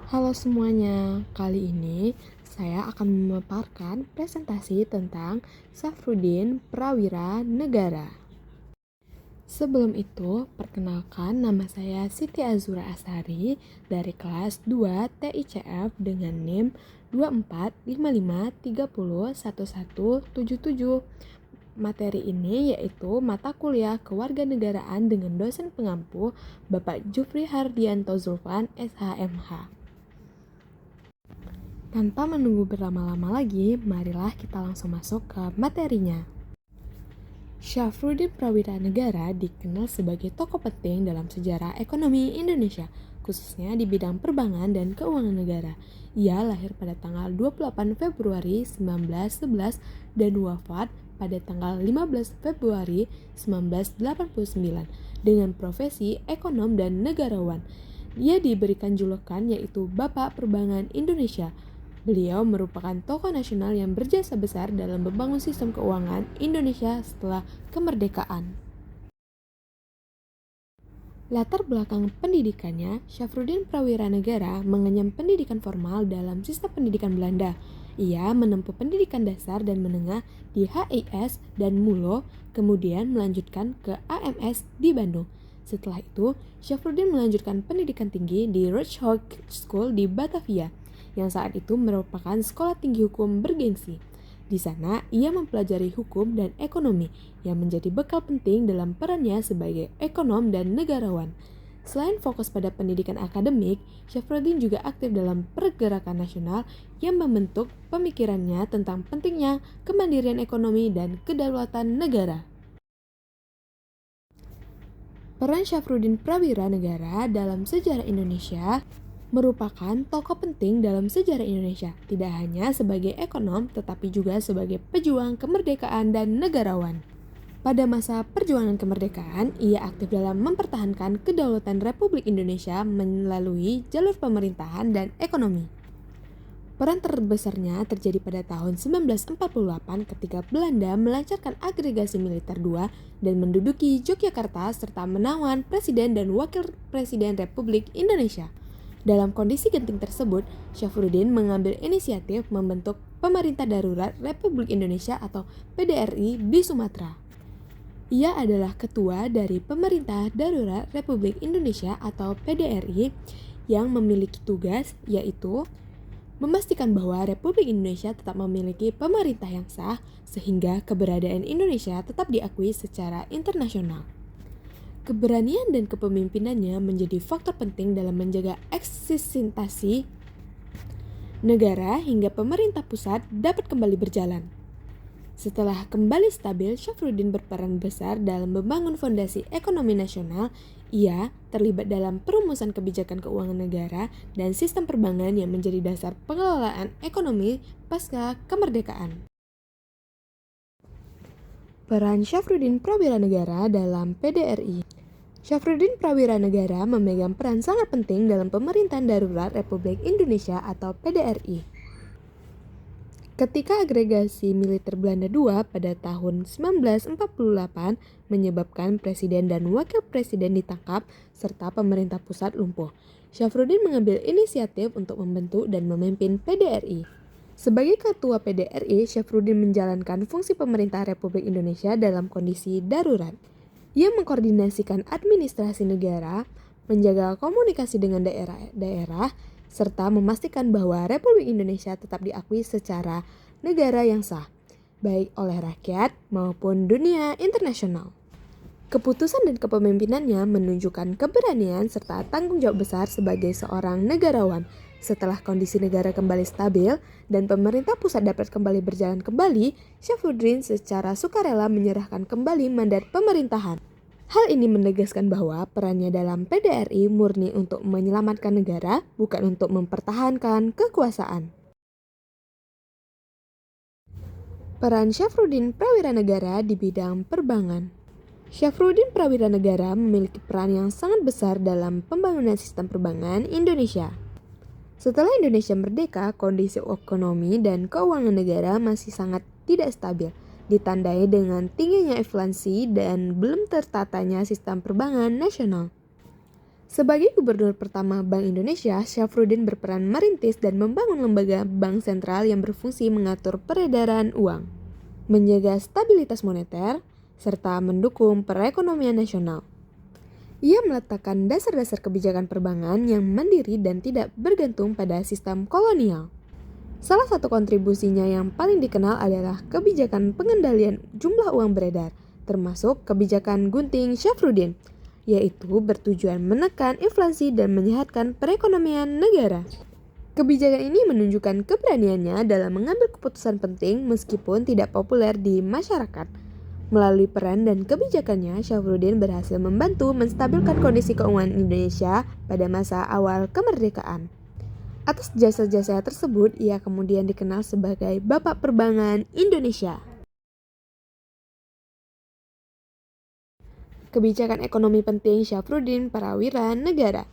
Halo semuanya, kali ini saya akan memaparkan presentasi tentang Safruddin Prawira Negara. Sebelum itu, perkenalkan nama saya Siti Azura Asari dari kelas 2 TICF dengan NIM 2455301177. Materi ini yaitu mata kuliah kewarganegaraan dengan dosen pengampu Bapak Jufri Hardianto Zulfan SHMH. Tanpa menunggu berlama-lama lagi, marilah kita langsung masuk ke materinya. Syafruddin Prawira Negara dikenal sebagai tokoh penting dalam sejarah ekonomi Indonesia, khususnya di bidang perbankan dan keuangan negara. Ia lahir pada tanggal 28 Februari 1911 dan wafat pada tanggal 15 Februari 1989 dengan profesi ekonom dan negarawan. Ia diberikan julukan yaitu Bapak Perbankan Indonesia. Beliau merupakan tokoh nasional yang berjasa besar dalam membangun sistem keuangan Indonesia setelah kemerdekaan. Latar belakang pendidikannya, Syafruddin Prawira Negara mengenyam pendidikan formal dalam sistem pendidikan Belanda. Ia menempuh pendidikan dasar dan menengah di HIS dan MULO, kemudian melanjutkan ke AMS di Bandung. Setelah itu, Syafruddin melanjutkan pendidikan tinggi di Ruijhoek School di Batavia, yang saat itu merupakan sekolah tinggi hukum bergengsi. Di sana, ia mempelajari hukum dan ekonomi yang menjadi bekal penting dalam perannya sebagai ekonom dan negarawan. Selain fokus pada pendidikan akademik, Syafruddin juga aktif dalam pergerakan nasional yang membentuk pemikirannya tentang pentingnya kemandirian ekonomi dan kedaulatan negara. Peran Syafruddin Prawira Negara dalam sejarah Indonesia merupakan tokoh penting dalam sejarah Indonesia, tidak hanya sebagai ekonom tetapi juga sebagai pejuang kemerdekaan dan negarawan. Pada masa perjuangan kemerdekaan, ia aktif dalam mempertahankan kedaulatan Republik Indonesia melalui jalur pemerintahan dan ekonomi. Peran terbesarnya terjadi pada tahun 1948 ketika Belanda melancarkan agregasi militer II dan menduduki Yogyakarta serta menawan Presiden dan Wakil Presiden Republik Indonesia. Dalam kondisi genting tersebut, Syafruddin mengambil inisiatif membentuk Pemerintah Darurat Republik Indonesia atau PDRI di Sumatera. Ia adalah ketua dari Pemerintah Darurat Republik Indonesia atau PDRI yang memiliki tugas yaitu memastikan bahwa Republik Indonesia tetap memiliki pemerintah yang sah sehingga keberadaan Indonesia tetap diakui secara internasional. Keberanian dan kepemimpinannya menjadi faktor penting dalam menjaga eksistensi negara hingga pemerintah pusat dapat kembali berjalan. Setelah kembali stabil, Syafruddin berperan besar dalam membangun fondasi ekonomi nasional. Ia terlibat dalam perumusan kebijakan keuangan negara dan sistem perbankan yang menjadi dasar pengelolaan ekonomi pasca kemerdekaan. Peran Syafruddin Prawira Negara dalam PDRI. Syafruddin Prawira Negara memegang peran sangat penting dalam Pemerintahan Darurat Republik Indonesia atau PDRI. Ketika agregasi militer Belanda II pada tahun 1948 menyebabkan presiden dan wakil presiden ditangkap serta pemerintah pusat lumpuh, Syafruddin mengambil inisiatif untuk membentuk dan memimpin PDRI. Sebagai ketua PDRI, Syafruddin menjalankan fungsi pemerintah Republik Indonesia dalam kondisi darurat. Ia mengkoordinasikan administrasi negara, menjaga komunikasi dengan daerah-daerah, serta memastikan bahwa Republik Indonesia tetap diakui secara negara yang sah, baik oleh rakyat maupun dunia internasional. Keputusan dan kepemimpinannya menunjukkan keberanian serta tanggung jawab besar sebagai seorang negarawan. Setelah kondisi negara kembali stabil dan pemerintah pusat dapat kembali berjalan kembali, Syafruddin secara sukarela menyerahkan kembali mandat pemerintahan. Hal ini menegaskan bahwa perannya dalam PDRI murni untuk menyelamatkan negara, bukan untuk mempertahankan kekuasaan. Peran Syafruddin Prawira Negara di bidang perbankan. Syafruddin Prawira Negara memiliki peran yang sangat besar dalam pembangunan sistem perbankan Indonesia. Setelah Indonesia merdeka, kondisi ekonomi dan keuangan negara masih sangat tidak stabil, ditandai dengan tingginya inflasi dan belum tertatanya sistem perbankan nasional. Sebagai gubernur pertama Bank Indonesia, Syafruddin berperan merintis dan membangun lembaga bank sentral yang berfungsi mengatur peredaran uang, menjaga stabilitas moneter, serta mendukung perekonomian nasional. Ia meletakkan dasar-dasar kebijakan perbankan yang mandiri dan tidak bergantung pada sistem kolonial. Salah satu kontribusinya yang paling dikenal adalah kebijakan pengendalian jumlah uang beredar, termasuk kebijakan Gunting Syafruddin, yaitu bertujuan menekan inflasi dan menyehatkan perekonomian negara. Kebijakan ini menunjukkan keberaniannya dalam mengambil keputusan penting meskipun tidak populer di masyarakat. Melalui peran dan kebijakannya, Syafruddin berhasil membantu menstabilkan kondisi keuangan Indonesia pada masa awal kemerdekaan. Atas jasa-jasanya tersebut, ia kemudian dikenal sebagai Bapak Perbankan Indonesia. Kebijakan ekonomi penting Syafruddin Prawira Negara.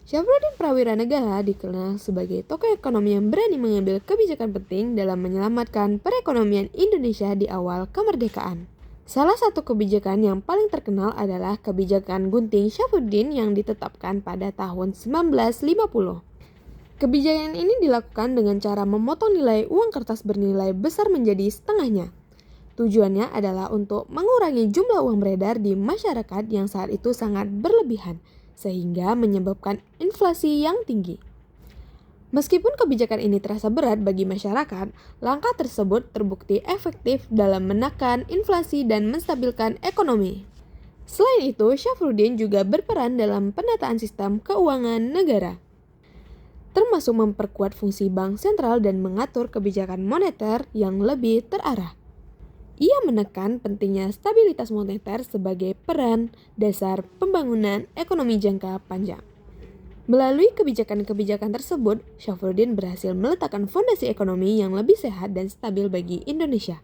Syafruddin Prawira Negara dikenal sebagai tokoh ekonomi yang berani mengambil kebijakan penting dalam menyelamatkan perekonomian Indonesia di awal kemerdekaan. Salah satu kebijakan yang paling terkenal adalah kebijakan Gunting Syafruddin yang ditetapkan pada tahun 1950. Kebijakan ini dilakukan dengan cara memotong nilai uang kertas bernilai besar menjadi setengahnya. Tujuannya adalah untuk mengurangi jumlah uang beredar di masyarakat yang saat itu sangat berlebihan, sehingga menyebabkan inflasi yang tinggi. Meskipun kebijakan ini terasa berat bagi masyarakat, langkah tersebut terbukti efektif dalam menekan inflasi dan menstabilkan ekonomi. Selain itu, Syafruddin juga berperan dalam penataan sistem keuangan negara, termasuk memperkuat fungsi bank sentral dan mengatur kebijakan moneter yang lebih terarah. Ia menekan pentingnya stabilitas moneter sebagai peran dasar pembangunan ekonomi jangka panjang. Melalui kebijakan-kebijakan tersebut, Syafruddin berhasil meletakkan fondasi ekonomi yang lebih sehat dan stabil bagi Indonesia.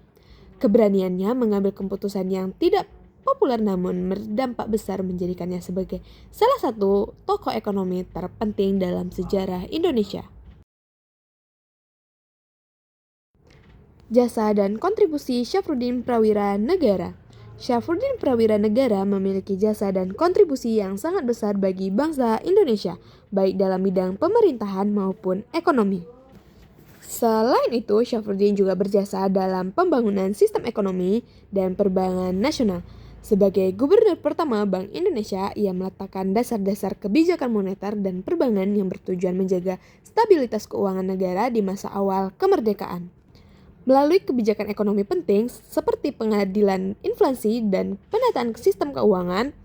Keberaniannya mengambil keputusan yang tidak populer namun berdampak besar menjadikannya sebagai salah satu tokoh ekonomi terpenting dalam sejarah Indonesia. Jasa dan kontribusi Syafruddin Prawira Negara. Syafruddin Prawira Negara memiliki jasa dan kontribusi yang sangat besar bagi bangsa Indonesia, baik dalam bidang pemerintahan maupun ekonomi. Selain itu, Syafruddin juga berjasa dalam pembangunan sistem ekonomi dan perbankan nasional. Sebagai gubernur pertama Bank Indonesia, ia meletakkan dasar-dasar kebijakan moneter dan perbankan yang bertujuan menjaga stabilitas keuangan negara di masa awal kemerdekaan. Melalui kebijakan ekonomi penting seperti pengadilan inflasi dan penataan sistem keuangan,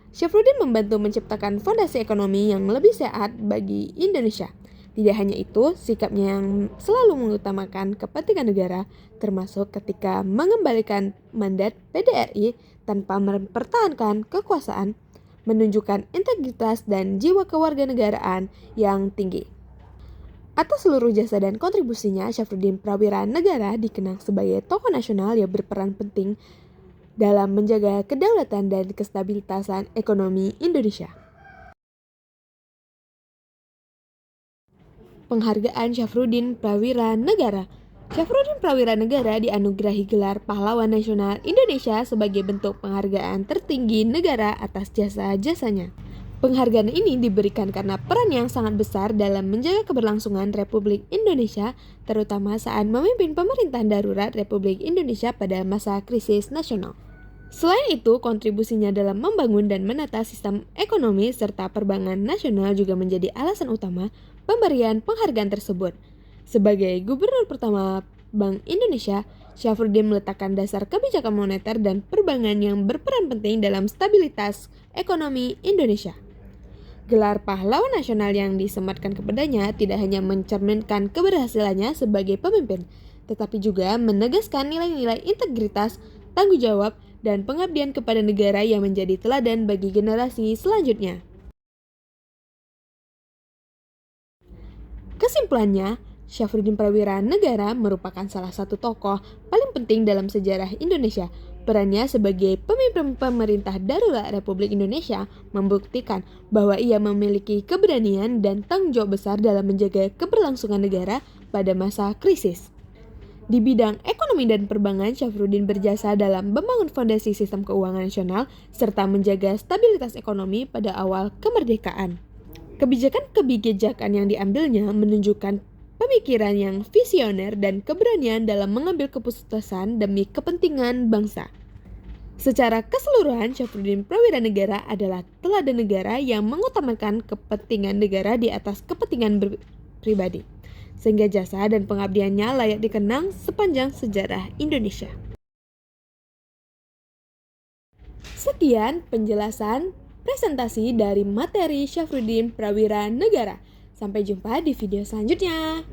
Syafruddin membantu menciptakan fondasi ekonomi yang lebih sehat bagi Indonesia. Tidak hanya itu, sikapnya yang selalu mengutamakan kepentingan negara, termasuk ketika mengembalikan mandat PDRI tanpa mempertahankan kekuasaan, menunjukkan integritas dan jiwa kewarganegaraan yang tinggi. Atas seluruh jasa dan kontribusinya, Syafruddin Prawira Negara dikenal sebagai tokoh nasional yang berperan penting dalam menjaga kedaulatan dan kestabilitasan ekonomi Indonesia. Penghargaan Syafruddin Prawira Negara. Syafruddin Prawira Negara dianugerahi gelar Pahlawan Nasional Indonesia sebagai bentuk penghargaan tertinggi negara atas jasa-jasanya. Penghargaan ini diberikan karena peran yang sangat besar dalam menjaga keberlangsungan Republik Indonesia, terutama saat memimpin pemerintahan darurat Republik Indonesia pada masa krisis nasional. Selain itu, kontribusinya dalam membangun dan menata sistem ekonomi serta perbankan nasional juga menjadi alasan utama pemberian penghargaan tersebut. Sebagai gubernur pertama Bank Indonesia, Syafruddin meletakkan dasar kebijakan moneter dan perbankan yang berperan penting dalam stabilitas ekonomi Indonesia. Gelar pahlawan nasional yang disematkan kepadanya tidak hanya mencerminkan keberhasilannya sebagai pemimpin, tetapi juga menegaskan nilai-nilai integritas, tanggung jawab, dan pengabdian kepada negara yang menjadi teladan bagi generasi selanjutnya. Kesimpulannya, Syafruddin Prawira Negara merupakan salah satu tokoh paling penting dalam sejarah Indonesia. Perannya sebagai pemimpin pemerintah darurat Republik Indonesia membuktikan bahwa ia memiliki keberanian dan tanggung jawab besar dalam menjaga keberlangsungan negara pada masa krisis. Di bidang ekonomi ekonomi dan perbankan, Syafruddin berjasa dalam membangun fondasi sistem keuangan nasional serta menjaga stabilitas ekonomi pada awal kemerdekaan. Kebijakan-kebijakan yang diambilnya menunjukkan pemikiran yang visioner dan keberanian dalam mengambil keputusan demi kepentingan bangsa. Secara keseluruhan, Syafruddin Prawira Negara adalah teladan negara yang mengutamakan kepentingan negara di atas kepentingan pribadi, sehingga jasa dan pengabdiannya layak dikenang sepanjang sejarah Indonesia. Sekian penjelasan presentasi dari materi Syafruddin Prawira Negara. Sampai jumpa di video selanjutnya.